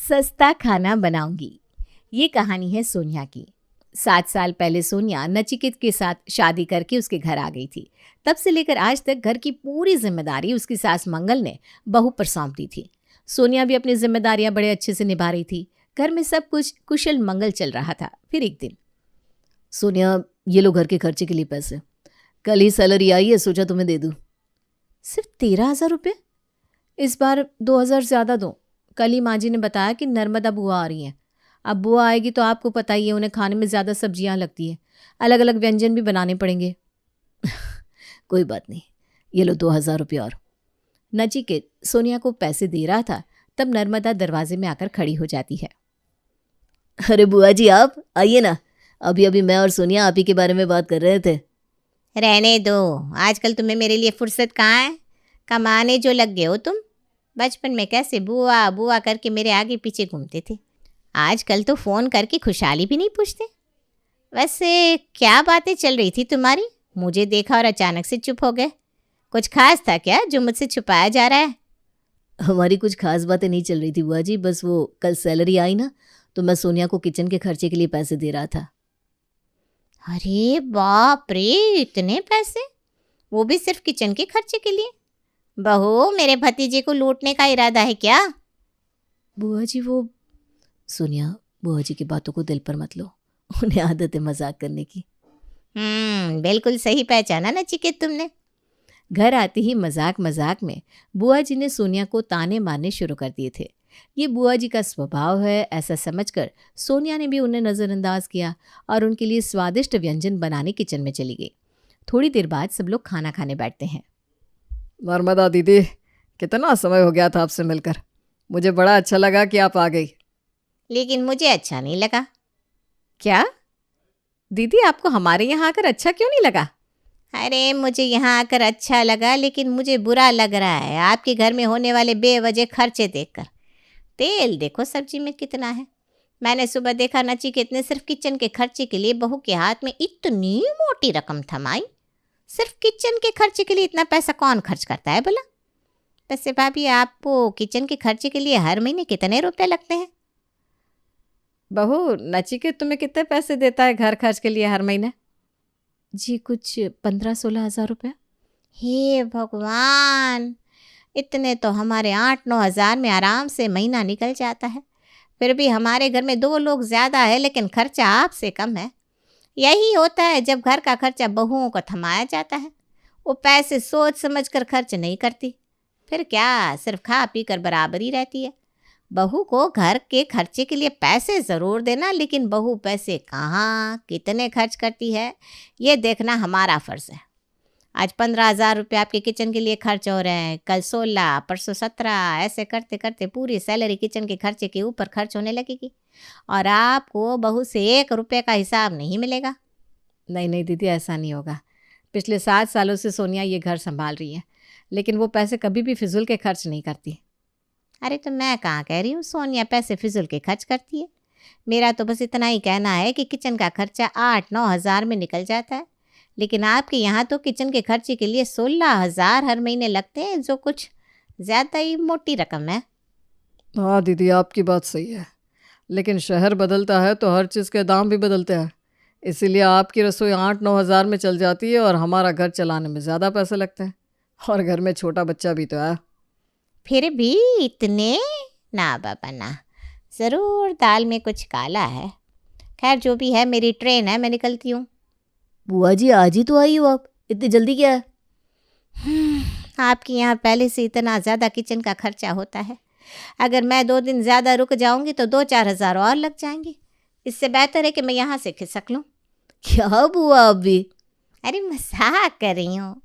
सस्ता खाना बनाऊंगी। ये कहानी है सोनिया की। 7 साल पहले सोनिया नचिकेत के साथ शादी करके उसके घर आ गई थी। तब से लेकर आज तक घर की पूरी जिम्मेदारी उसकी सास मंगल ने बहू पर सौंप दी थी। सोनिया भी अपनी जिम्मेदारियां बड़े अच्छे से निभा रही थी। घर में सब कुछ कुशल मंगल चल रहा था। फिर एक दिन, सोनिया, ये लो घर के खर्चे के लिए पैसे। कल ही सैलरी आई है, सोचा तुम्हें दे दूं। सिर्फ 13,000 रुपये? इस बार 2,000 ज़्यादा दो। कल ही माँ जी ने बताया कि नर्मदा बुआ आ रही हैं। अब बुआ आएगी तो आपको पता ही है, उन्हें खाने में ज़्यादा सब्जियां लगती है, अलग अलग व्यंजन भी बनाने पड़ेंगे। कोई बात नहीं, ये लो 2,000 रुपये और। नचिकेत सोनिया को पैसे दे रहा था, तब नर्मदा दरवाजे में आकर खड़ी हो जाती है। अरे बुआ जी, आप आइए ना। अभी अभी मैं और सोनिया आप ही के बारे में बात कर रहे थे। रहने दो, आजकल तुम्हें मेरे लिए फुर्सत कहाँ है। कमाने जो लग गए हो तुम। बचपन में कैसे बुआ बुआ करके मेरे आगे पीछे घूमते थे, आजकल तो फ़ोन करके खुशहाली भी नहीं पूछते। वैसे क्या बातें चल रही थी तुम्हारी? मुझे देखा और अचानक से चुप हो गए। कुछ खास था क्या जो मुझसे छुपाया जा रहा है? हमारी कुछ खास बातें नहीं चल रही थी बुआ जी, बस वो कल सैलरी आई ना, तो मैं सोनिया को किचन के खर्चे के लिए पैसे दे रहा था। अरे बाप रे, इतने पैसे? वो भी सिर्फ किचन के खर्चे के लिए? बहू, मेरे भतीजे को लूटने का इरादा है क्या? बुआ जी वो सोनिया, बुआ जी की बातों को दिल पर मत लो, उन्हें आदत है मजाक करने की। बिल्कुल सही पहचाना नचिकेत तुमने। घर आते ही मजाक मजाक में बुआ जी ने सोनिया को ताने मारने शुरू कर दिए थे। ये बुआ जी का स्वभाव है, ऐसा समझकर सोनिया ने भी उन्हें नज़रअंदाज किया और उनके लिए स्वादिष्ट व्यंजन बनाने किचन में चली गई। थोड़ी देर बाद सब लोग खाना खाने बैठते हैं। नर्मदा दीदी, कितना समय हो गया था आपसे मिलकर। मुझे बड़ा अच्छा लगा कि आप आ गई। लेकिन मुझे अच्छा नहीं लगा। क्या दीदी, आपको हमारे यहाँ आकर अच्छा क्यों नहीं लगा? अरे मुझे यहाँ आकर अच्छा लगा, लेकिन मुझे बुरा लग रहा है आपके घर में होने वाले बेवजह खर्चे देखकर। तेल देखो सब्जी में कितना है। मैंने सुबह देखा नचिकेत ने सिर्फ किचन के खर्चे के लिए बहू के हाथ में इतनी मोटी रकम थमाई। सिर्फ किचन के खर्चे के लिए इतना पैसा कौन खर्च करता है भला? वैसे भाभी, आपको किचन के खर्चे के लिए हर महीने कितने रुपए लगते हैं? बहू, नचिकेत तुम्हें कितने पैसे देता है घर खर्च के लिए हर महीने? जी कुछ 15-16 हज़ार रुपये। हे भगवान, इतने तो हमारे 8-9 हज़ार में आराम से महीना निकल जाता है। फिर भी हमारे घर में 2 लोग ज़्यादा है, लेकिन खर्चा आपसे कम है। यही होता है जब घर का खर्चा बहुओं को थमाया जाता है। वो पैसे सोच समझ कर खर्च नहीं करती, फिर क्या सिर्फ खा पी कर बराबरी रहती है। बहू को घर के खर्चे के लिए पैसे ज़रूर देना, लेकिन बहू पैसे कहाँ कितने खर्च करती है ये देखना हमारा फ़र्ज़ है। आज 15,000 रुपये आपके किचन के लिए खर्च हो रहे हैं, कल 16, परसों 17, ऐसे करते करते पूरी सैलरी किचन के खर्चे के ऊपर खर्च होने लगेगी और आपको बहू से 1 रुपये का हिसाब नहीं मिलेगा। नहीं नहीं दीदी, ऐसा नहीं होगा। पिछले 7 सालों से सोनिया ये घर संभाल रही है, लेकिन वो पैसे कभी भी फिजूल के खर्च नहीं करती। अरे तो मैं कहाँ कह रही हूँ सोनिया पैसे फिजूल के खर्च करती है। मेरा तो बस इतना ही कहना है कि किचन का खर्चा 8-9 हज़ार में निकल जाता है, लेकिन आपके यहाँ तो किचन के खर्चे के लिए 16,000 हर महीने लगते हैं, जो कुछ ज़्यादा ही मोटी रकम है। हाँ दीदी, आपकी बात सही है, लेकिन शहर बदलता है तो हर चीज़ के दाम भी बदलते हैं। इसीलिए आपकी रसोई 8-9 हज़ार में चल जाती है और हमारा घर चलाने में ज़्यादा पैसे लगते हैं, और घर में छोटा बच्चा भी तो है। फिर भी इतने? ना बाबा ना, ज़रूर दाल में कुछ काला है। खैर जो भी है, मेरी ट्रेन है, मैं निकलती हूँ। बुआ जी आज ही तो आई हो आप, इतनी जल्दी क्या है? आपके यहाँ पहले से इतना ज़्यादा किचन का खर्चा होता है, अगर मैं 2 दिन ज़्यादा रुक जाऊँगी तो 2-4 हज़ार और लग जाएंगे। इससे बेहतर है कि मैं यहाँ से खिसक लूँ। क्या बुआ आप भी? अरे मजाक कर रही हूँ।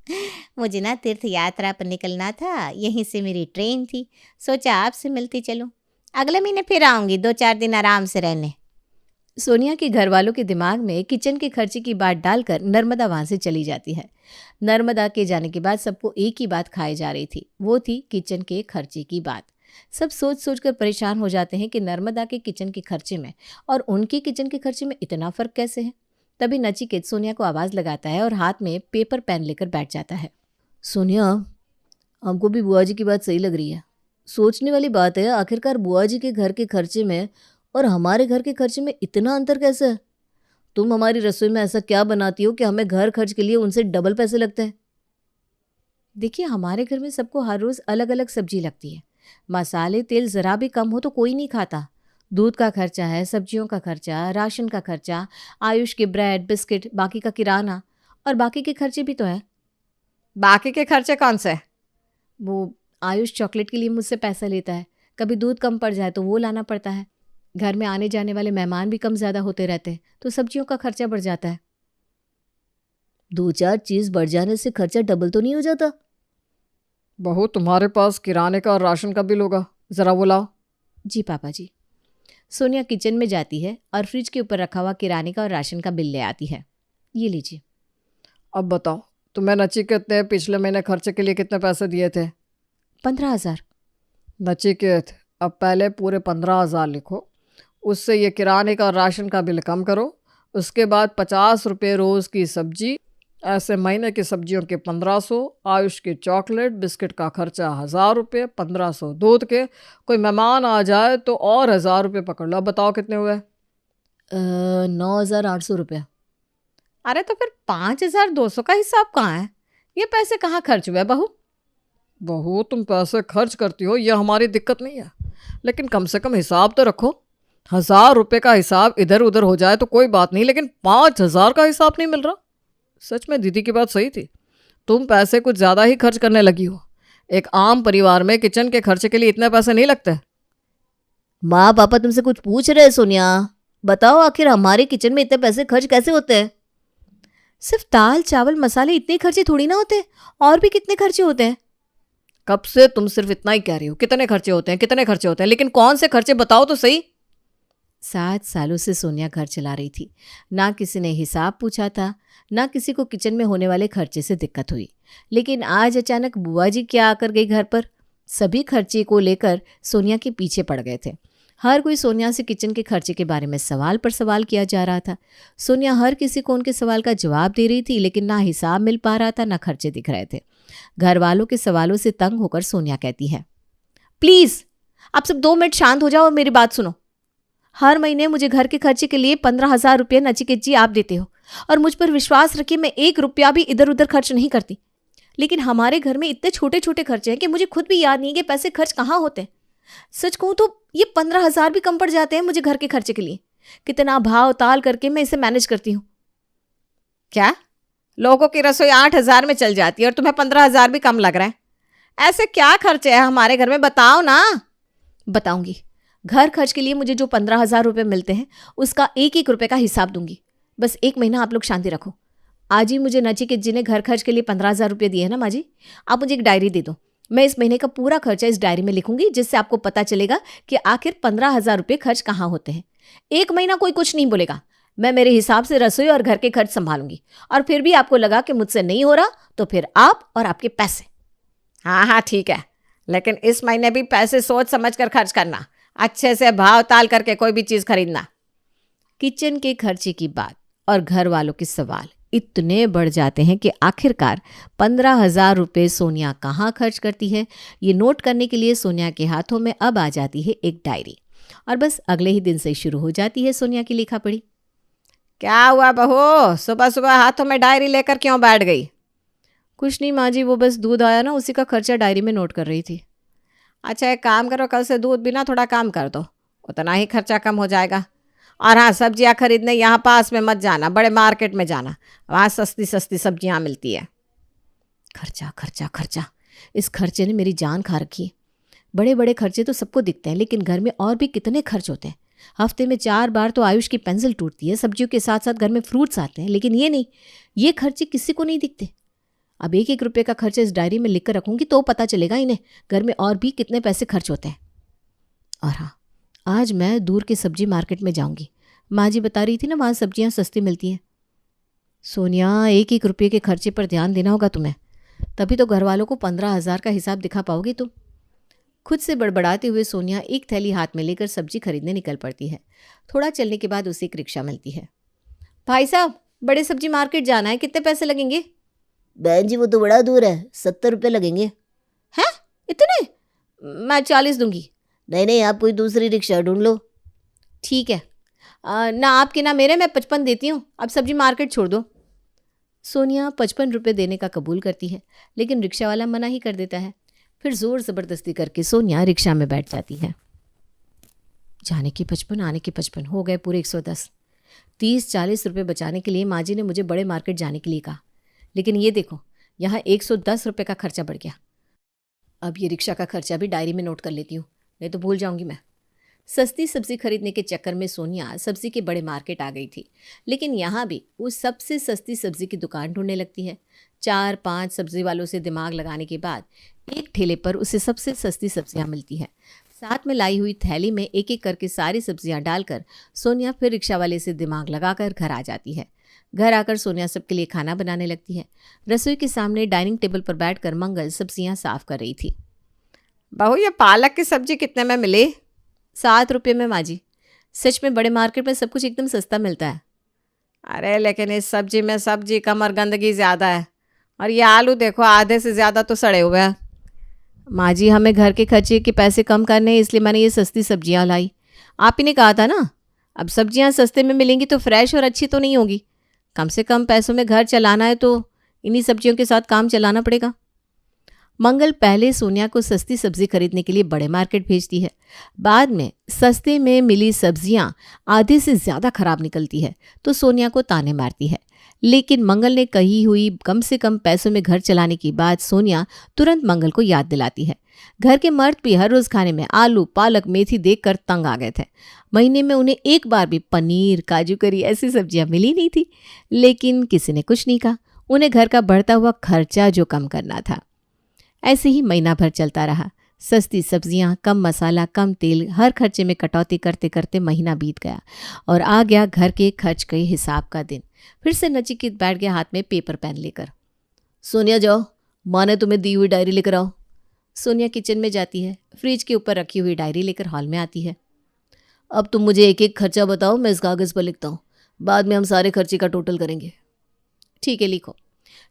मुझे ना तीर्थ यात्रा पर निकलना था, यहीं से मेरी ट्रेन थी, सोचा आपसे मिलती चलूँ। अगले महीने फिर आऊँगी 2-4 दिन आराम से रहने। सोनिया के घर वालों के दिमाग में किचन के खर्चे की बात डालकर नर्मदा वहाँ से चली जाती है। नर्मदा के जाने के बाद सबको एक ही बात खाई जा रही थी, वो थी किचन के खर्चे की बात। सब सोच सोच कर परेशान हो जाते हैं कि नर्मदा के किचन के खर्चे में और उनके किचन के खर्चे में इतना फ़र्क कैसे है। तभी नचिकेत सोनिया को आवाज़ लगाता है और हाथ में पेपर पेन लेकर बैठ जाता है। सोनिया, हमको भी बुआ जी की बात सही लग रही है। सोचने वाली बात है, आखिरकार बुआ जी के घर के खर्चे में और हमारे घर के खर्चे में इतना अंतर कैसे है? तुम हमारी रसोई में ऐसा क्या बनाती हो कि हमें घर खर्च के लिए उनसे डबल पैसे लगते हैं? देखिए, हमारे घर में सबको हर रोज़ अलग अलग सब्जी लगती है। मसाले तेल ज़रा भी कम हो तो कोई नहीं खाता। दूध का खर्चा है, सब्जियों का खर्चा, राशन का खर्चा, आयुष के ब्रेड बिस्किट, बाकी का किराना और बाकी के खर्चे भी तो है। बाकी के खर्चे कौन से? वो आयुष चॉकलेट के लिए मुझसे पैसा लेता है, कभी दूध कम पड़ जाए तो वो लाना पड़ता है। घर में आने जाने वाले मेहमान भी कम ज़्यादा होते रहते हैं तो सब्जियों का खर्चा बढ़ जाता है। 2-4 चीज़ बढ़ जाने से खर्चा डबल तो नहीं हो जाता? बहू, तुम्हारे पास किराने का और राशन का बिल होगा, ज़रा वो लाओ। जी पापा जी। सोनिया किचन में जाती है और फ्रिज के ऊपर रखा हुआ किराने का और राशन का बिल ले आती है। ये लीजिए। अब बताओ, तुम्हें नचिकेत ने पिछले महीने खर्चे के लिए कितने पैसे दिए थे? 15,000। नचिकेत, अब पहले पूरे 15,000 लिखो, उससे ये किराने का और राशन का बिल कम करो, उसके बाद 50 रुपये रोज़ की सब्जी, ऐसे महीने की सब्जियों के 1500, आयुष की चॉकलेट बिस्किट का खर्चा 1000 रुपये, 1500 दूध के, कोई मेहमान आ जाए तो और 1000 रुपये पकड़ लो। अब बताओ कितने हुए? 9,800 रुपये। अरे तो फिर 5,200 का हिसाब कहाँ है? ये पैसे कहाँ खर्च हुए बहू? बहू, तुम पैसे खर्च करती हो, यह हमारी दिक्कत नहीं है, लेकिन कम से कम हिसाब तो रखो। 1000 रुपये का हिसाब इधर उधर हो जाए तो कोई बात नहीं, लेकिन 5,000 का हिसाब नहीं मिल रहा। सच में दीदी की बात सही थी, तुम पैसे कुछ ज़्यादा ही खर्च करने लगी हो। एक आम परिवार में किचन के खर्चे के लिए इतने पैसे नहीं लगते। माँ पापा तुमसे कुछ पूछ रहे हैं सोनिया, बताओ आखिर हमारे किचन में इतने पैसे खर्च कैसे होते हैं? सिर्फ दाल चावल मसाले इतने खर्चे थोड़ी ना होते, और भी कितने खर्चे होते हैं। कब से तुम सिर्फ इतना ही कह रही हो, कितने खर्चे होते हैं, कितने खर्चे होते हैं, लेकिन कौन से खर्चे बताओ तो सही। 7 सालों से सोनिया घर चला रही थी। ना किसी ने हिसाब पूछा था, ना किसी को किचन में होने वाले खर्चे से दिक्कत हुई। लेकिन आज अचानक बुआ जी क्या आकर गई घर पर। सभी खर्चे को लेकर सोनिया के पीछे पड़ गए थे। हर कोई सोनिया से किचन के खर्चे के बारे में सवाल पर सवाल किया जा रहा था। सोनिया हर किसी को उनके सवाल का जवाब दे रही थी, लेकिन ना हिसाब मिल पा रहा था, ना खर्चे दिख रहे थे। घर वालों के सवालों से तंग होकर सोनिया कहती है, प्लीज़ आप सब 2 मिनट शांत हो जाओ और मेरी बात सुनो। हर महीने मुझे घर के खर्चे के लिए 15,000 रुपये नचिकेत जी आप देते हो, और मुझ पर विश्वास रखिए मैं 1 रुपया भी इधर उधर खर्च नहीं करती। लेकिन हमारे घर में इतने छोटे छोटे खर्चे हैं कि मुझे खुद भी याद नहीं है कि पैसे खर्च कहाँ होते हैं। सच कहूँ तो ये 15,000 भी कम पड़ जाते हैं मुझे घर के खर्चे के लिए। कितना भाव ताल करके मैं इसे मैनेज करती हूँ। क्या? लोगों की रसोई 8,000 में चल जाती है और तुम्हें 15,000 भी कम लग रहा है? ऐसे क्या खर्चे हैं हमारे घर में, बताओ ना। बताऊंगी। घर खर्च के लिए मुझे जो 15,000 रुपये मिलते हैं उसका 1-1 रुपये का हिसाब दूंगी। बस 1 महीना आप लोग शांति रखो। आज ही मुझे नचिकेत जी ने घर खर्च के लिए 15,000 रुपये दिए हैं ना माँ जी, आप मुझे एक डायरी दे दो। मैं इस महीने का पूरा खर्चा इस डायरी में लिखूंगी, जिससे आपको पता चलेगा कि आखिर 15,000 रुपये खर्च कहाँ होते हैं। 1 महीना कोई कुछ नहीं बोलेगा, मैं मेरे हिसाब से रसोई और घर के खर्च संभालूंगी। और फिर भी आपको लगा कि मुझसे नहीं हो रहा तो फिर आप और आपके पैसे। हाँ हाँ ठीक है, लेकिन इस महीने भी पैसे सोच समझ कर खर्च करना, अच्छे से भाव ताल करके कोई भी चीज़ खरीदना। किचन के खर्चे की बात और घर वालों के सवाल इतने बढ़ जाते हैं कि आखिरकार 15,000 रुपये सोनिया कहाँ खर्च करती है, ये नोट करने के लिए सोनिया के हाथों में अब आ जाती है एक डायरी। और बस अगले ही दिन से शुरू हो जाती है सोनिया की लिखा पढ़ी। क्या हुआ बहू, सुबह सुबह हाथों में डायरी लेकर क्यों बैठ गई? कुछ नहीं माँ जी, वो बस दूध आया ना, उसी का खर्चा डायरी में नोट कर रही थी। अच्छा एक काम करो, कल से दूध बिना थोड़ा काम कर दो, उतना ही खर्चा कम हो जाएगा। और हाँ, सब्जियाँ खरीदने यहाँ पास में मत जाना, बड़े मार्केट में जाना, वहाँ सस्ती सस्ती सब्जियाँ मिलती है। खर्चा खर्चा खर्चा, इस खर्चे ने मेरी जान खा रखी है। बड़े बड़े खर्चे तो सबको दिखते हैं, लेकिन घर में और भी कितने खर्च होते हैं। हफ्ते में 4 बार तो आयुष की पेंसिल टूटती है, सब्जियों के साथ साथ घर में फ्रूट्स आते हैं, लेकिन ये नहीं, ये खर्चे किसी को नहीं दिखते। अब 1-1 रुपये का खर्चा इस डायरी में लिख कर रखूंगी तो पता चलेगा इन्हें घर में और भी कितने पैसे खर्च होते हैं। और हाँ, आज मैं दूर की सब्जी मार्केट में जाऊंगी। माँ जी बता रही थी ना, वहाँ सब्जियाँ सस्ती मिलती हैं। सोनिया, 1-1 रुपये के खर्चे पर ध्यान देना होगा तुम्हें, तभी तो घर वालों को 15,000 का हिसाब दिखा पाओगी तुम। खुद से बड़बड़ाते हुए सोनिया एक थैली हाथ में लेकर सब्जी खरीदने निकल पड़ती है। थोड़ा चलने के बाद उसे एक रिक्शा मिलती है। भाई साहब, बड़े सब्जी मार्केट जाना है, कितने पैसे लगेंगे? बहन जी वो तो बड़ा दूर है, 70 रुपये लगेंगे। हैं? इतने? मैं 40 दूंगी। नहीं नहीं, आप कोई दूसरी रिक्शा ढूंढ लो। ठीक है, ना आपके ना मेरे, मैं 55 देती हूँ, अब सब्जी मार्केट छोड़ दो। सोनिया 55 रुपये देने का कबूल करती है, लेकिन रिक्शा वाला मना ही कर देता है। फिर ज़ोर ज़बरदस्ती करके सोनिया रिक्शा में बैठ जाती है। जाने की 55, आने की 55, हो गए पूरे 110। 30-40 रुपये बचाने के लिए माँ जी ने मुझे बड़े मार्केट जाने के लिए कहा, लेकिन ये देखो यहाँ 110 रुपये का खर्चा बढ़ गया। अब ये रिक्शा का खर्चा भी डायरी में नोट कर लेती हूँ, नहीं तो भूल जाऊंगी मैं। सस्ती सब्जी खरीदने के चक्कर में सोनिया सब्जी के बड़े मार्केट आ गई थी, लेकिन यहाँ भी वो सबसे सस्ती सब्जी की दुकान ढूंढने लगती है। 4-5 सब्जी वालों से दिमाग लगाने के बाद एक ठेले पर उसे सबसे सस्ती सब्जियाँ मिलती हैं। साथ में लाई हुई थैली में एक एक करके सारी सब्जियाँ डालकर सोनिया फिर रिक्शा वाले से दिमाग लगाकर घर आ जाती है। घर आकर सोनिया सबके लिए खाना बनाने लगती है। रसोई के सामने डाइनिंग टेबल पर बैठकर मंगल सब्जियाँ साफ कर रही थी। बहू, ये पालक की सब्जी कितने में मिली? 7 रुपये में माँ जी। सच में बड़े मार्केट में सब कुछ एकदम सस्ता मिलता है। अरे लेकिन इस सब्जी में सब्जी कम और गंदगी ज़्यादा है, और ये आलू देखो आधे से ज़्यादा तो सड़े हुए हैं। माँ जी, हमें घर के खर्चे के पैसे कम करने हैं, इसलिए मैंने ये सस्ती सब्जियाँ लाई। आप ही ने कहा था ना, अब सब्जियाँ सस्ते में मिलेंगी तो फ्रेश और अच्छी तो नहीं होगी। कम से कम पैसों में घर चलाना है तो इन्हीं सब्जियों के साथ काम चलाना पड़ेगा। मंगल पहले सोनिया को सस्ती सब्जी खरीदने के लिए बड़े मार्केट भेजती है। बाद में सस्ते में मिली सब्जियां आधे से ज़्यादा खराब निकलती है तो सोनिया को ताने मारती है। लेकिन मंगल ने कही हुई कम से कम पैसों में घर चलाने की बात सोनिया तुरंत मंगल को याद दिलाती है। घर के मर्द भी हर रोज़ खाने में आलू, पालक, मेथी देखकर तंग आ गए थे। महीने में उन्हें एक बार भी पनीर, काजू करी ऐसी सब्जियां मिली नहीं थी, लेकिन किसी ने कुछ नहीं कहा। उन्हें घर का बढ़ता हुआ खर्चा जो कम करना था। ऐसे ही महीना भर चलता रहा। सस्ती सब्जियां, कम मसाला, कम तेल, हर खर्चे में कटौती करते करते महीना बीत गया और आ गया घर के खर्च के हिसाब का दिन। फिर से नचिकेत बैठ गया हाथ में पेपर पेन लेकर। सोनिया, जाओ, माँ ने तुम्हें दी हुई डायरी लेकर आओ। सोनिया किचन में जाती है, फ्रिज के ऊपर रखी हुई डायरी लेकर हॉल में आती है। अब तुम मुझे एक एक खर्चा बताओ, मैं इस कागज़ पर लिखता हूँ, बाद में हम सारे खर्चे का टोटल करेंगे। ठीक है, लिखो।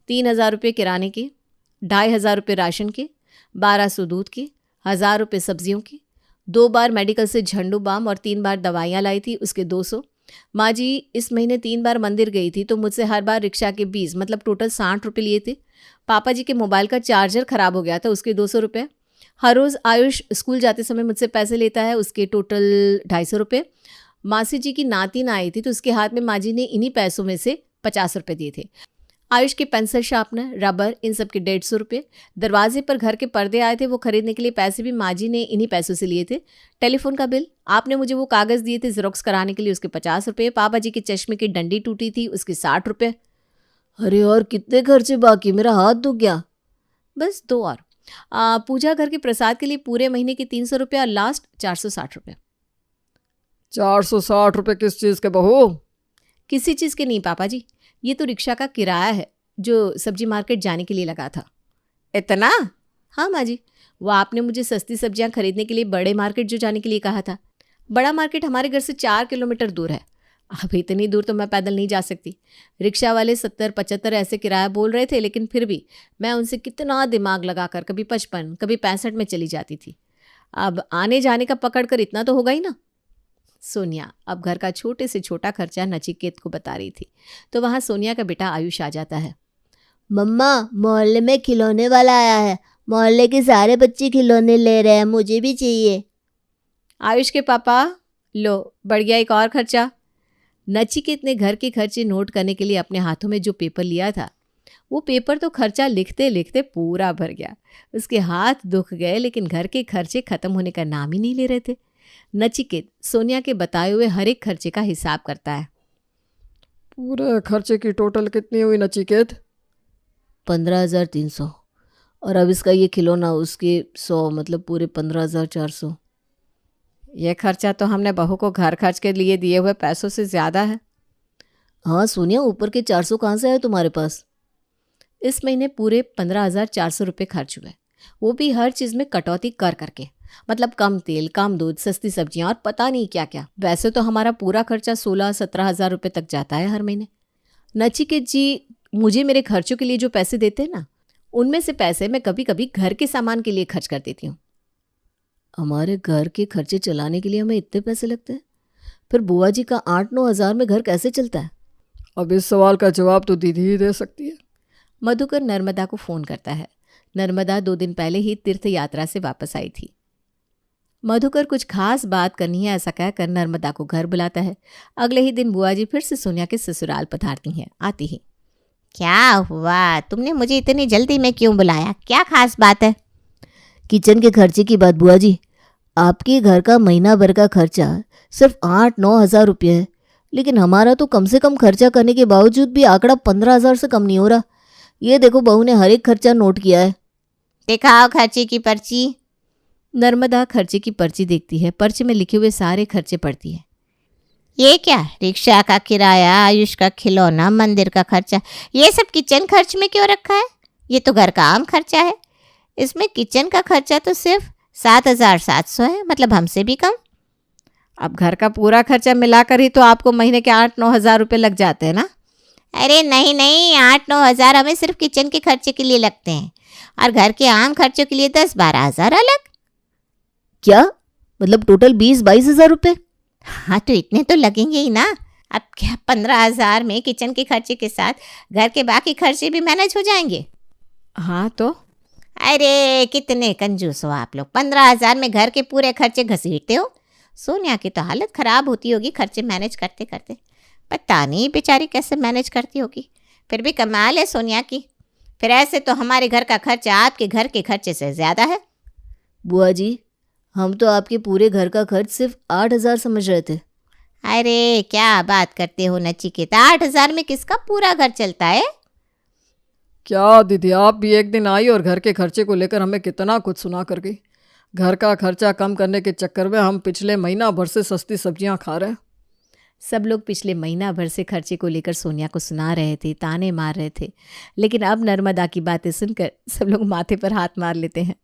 3,000 रुपये किराने के, 2,500 रुपये राशन के, 1,200 दूध के, 1,000 रुपये सब्जियों के, 2 बार मेडिकल से झंडू बाम और 3 बार दवाइयाँ लाई थी, उसके 200। माँ जी इस महीने 3 बार मंदिर गई थी तो मुझसे हर बार रिक्शा के 20, मतलब टोटल 60 रुपये लिए थे। पापा जी के मोबाइल का चार्जर ख़राब हो गया था, उसके 200 रुपये। हर रोज़ आयुष स्कूल जाते समय मुझसे पैसे लेता है, उसके टोटल 250 रुपये। मासी जी की नातिन आई थी तो उसके हाथ में माँ जी ने इन्हीं पैसों में से 50 रुपये दिए थे। आयुष के पेंसिल शार्पनर, रबर, इन सब के 150 रुपये। दरवाजे पर घर के पर्दे आए थे, वो खरीदने के लिए पैसे भी माँ जी ने इन्हीं पैसों से लिए थे। टेलीफोन का बिल, आपने मुझे वो कागज़ दिए थे ज़ेरॉक्स कराने के लिए, उसके 50 रुपये। पापा जी के चश्मे की डंडी टूटी थी, उसके 60 रुपये। अरे और कितने खर्चे बाकी, मेरा हाथ दुख गया। बस 2 और। पूजा घर के प्रसाद के लिए पूरे महीने के 300 रुपये और लास्ट 460 रुपये। 460 रुपये किस चीज़ के बहू? किसी चीज़ के नहीं पापा जी, ये तो रिक्शा का किराया है जो सब्जी मार्केट जाने के लिए लगा था। इतना? हाँ माँ जी, वो आपने मुझे सस्ती सब्जियां खरीदने के लिए बड़े मार्केट जो जाने के लिए कहा था। बड़ा मार्केट हमारे घर से 4 किलोमीटर दूर है। अब इतनी दूर तो मैं पैदल नहीं जा सकती। रिक्शा वाले 70-75 ऐसे किराया बोल रहे थे, लेकिन फिर भी मैं उनसे कितना दिमाग लगाकर कभी 55, कभी 65 में चली जाती थी। अब आने जाने का पकड़ कर इतना तो होगा ही ना। सोनिया अब घर का छोटे से छोटा खर्चा नचिकेत को बता रही थी तो वहाँ सोनिया का बेटा आयुष आ जाता है। मम्मा, मोहल्ले में खिलौने वाला आया है, मोहल्ले के सारे बच्चे खिलौने ले रहे हैं, मुझे भी चाहिए। आयुष के पापा, लो बढ़ गया एक और खर्चा। नचिकेत ने घर के खर्चे नोट करने के लिए अपने हाथों में जो पेपर लिया था, वो पेपर तो खर्चा लिखते लिखते पूरा भर गया। उसके हाथ दुख गए, लेकिन घर के खर्चे खत्म होने का नाम ही नहीं ले रहे थे। नचिकेत सोनिया के बताए हुए हर एक खर्चे का हिसाब करता है। पूरे खर्चे की टोटल कितनी हुई नचिकेत? 15,300, और अब इसका ये खिलौना उसके 100, मतलब पूरे 15,400। यह खर्चा तो हमने बहू को घर खर्च के लिए दिए हुए पैसों से ज़्यादा है। हाँ सोनिया, ऊपर के 400 कहाँ से आए तुम्हारे पास? इस महीने पूरे 15,400 रुपये खर्च हुए, वो भी हर चीज़ में कटौती कर करके, मतलब कम तेल, कम दूध, सस्ती सब्जियां और पता नहीं क्या क्या। वैसे तो हमारा पूरा खर्चा 16-17 हज़ार रुपये तक जाता है हर महीने। नचिकेत जी मुझे मेरे खर्चों के लिए जो पैसे देते हैं ना, उनमें से पैसे मैं कभी कभी घर के सामान के लिए खर्च कर देती हूँ। हमारे घर के खर्चे चलाने के लिए हमें इतने पैसे लगते हैं, फिर बुआ जी का 8-9 हज़ार में घर कैसे चलता है? अब इस सवाल का जवाब तो दीदी ही दे सकती है। मधुकर नर्मदा को फ़ोन करता है। नर्मदा 2 दिन पहले ही तीर्थ यात्रा से वापस आई थी। मधुकर कुछ खास बात करनी है ऐसा कहकर नर्मदा को घर बुलाता है। अगले ही दिन बुआ जी फिर से सोनिया के ससुराल पधारती हैं। आती ही, क्या हुआ, तुमने मुझे इतनी जल्दी में क्यों बुलाया, क्या खास बात है? किचन के खर्चे की बात बुआ जी। आपके घर का महीना भर का खर्चा सिर्फ 8-9 हज़ार रुपये है, लेकिन हमारा तो कम से कम खर्चा करने के बावजूद भी आंकड़ा 15 हज़ार से कम नहीं हो रहा। ये देखो, बहू ने हर एक खर्चा नोट किया है। दिखाओ खर्चे की पर्ची। नर्मदा खर्चे की पर्ची देखती है। पर्ची में लिखे हुए सारे खर्चे पढ़ती है। ये क्या, रिक्शा का किराया, आयुष का खिलौना, मंदिर का खर्चा, ये सब किचन खर्च में क्यों रखा है? ये तो घर का आम खर्चा है। इसमें किचन का खर्चा तो सिर्फ 7,700 है, मतलब हमसे भी कम। अब घर का पूरा खर्चा मिलाकर ही तो आपको महीने के 8-9 हज़ार रुपये लग जाते हैं ना? अरे नहीं नहीं, 8-9 हज़ार हमें सिर्फ किचन के खर्चे के लिए लगते हैं और घर के आम खर्चों के लिए 10-12 हज़ार अलग। क्या मतलब टोटल 20-22 हज़ार रुपये? हाँ, तो इतने तो लगेंगे ही ना। अब क्या 15 हज़ार में किचन के खर्चे के साथ घर के बाकी खर्चे भी मैनेज हो जाएंगे? हाँ तो अरे कितने कंजूस हो आप लोग, 15 हज़ार में घर के पूरे खर्चे घसीटते हो। सोनिया की तो हालत ख़राब होती होगी खर्चे मैनेज करते करते। पता नहीं बेचारी कैसे मैनेज करती होगी। फिर भी कमाल है सोनिया की। फिर ऐसे तो हमारे घर का खर्चा आपके घर के खर्चे से ज़्यादा है। बुआ जी, हम तो आपके पूरे घर का खर्च सिर्फ 8 हज़ार समझ रहे थे। अरे क्या बात करते हो नचिकेता, 8 हज़ार में किसका पूरा घर चलता है? क्या दीदी, आप भी एक दिन आई और घर के खर्चे को लेकर हमें कितना कुछ सुना कर गई। घर का खर्चा कम करने के चक्कर में हम पिछले महीना भर से सस्ती सब्जियां खा रहे हैं। सब लोग पिछले महीना भर से खर्चे को लेकर सोनिया को सुना रहे थे, ताने मार रहे थे, लेकिन अब नर्मदा की बातें सुनकर सब लोग माथे पर हाथ मार लेते हैं।